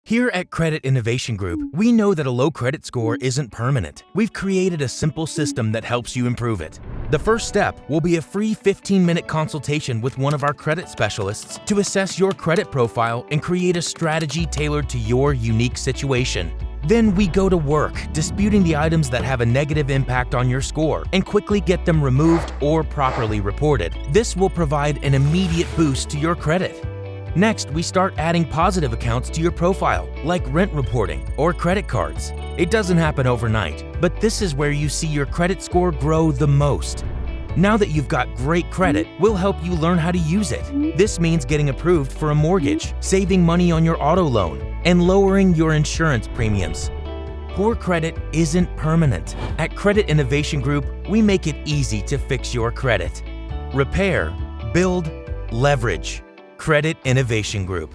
Here at Credit Innovation Group, we know that a low credit score isn't permanent. We've created a simple system that helps you improve it. The first step will be a free 15-minute consultation with one of our credit specialists to assess your credit profile and create a strategy tailored to your unique situation. Then we go to work disputing the items that have a negative impact on your score and quickly get them removed or properly reported. This will provide an immediate boost to your credit. Next, we start adding positive accounts to your profile, like rent reporting or credit cards. It doesn't happen overnight, but this is where you see your credit score grow the most. Now that you've got great credit, we'll help you learn how to use it. This means getting approved for a mortgage, saving money on your auto loan, and lowering your insurance premiums. Poor credit isn't permanent. At Credit Innovation Group, we make it easy to fix your credit. Repair, build, leverage. Credit Innovation Group.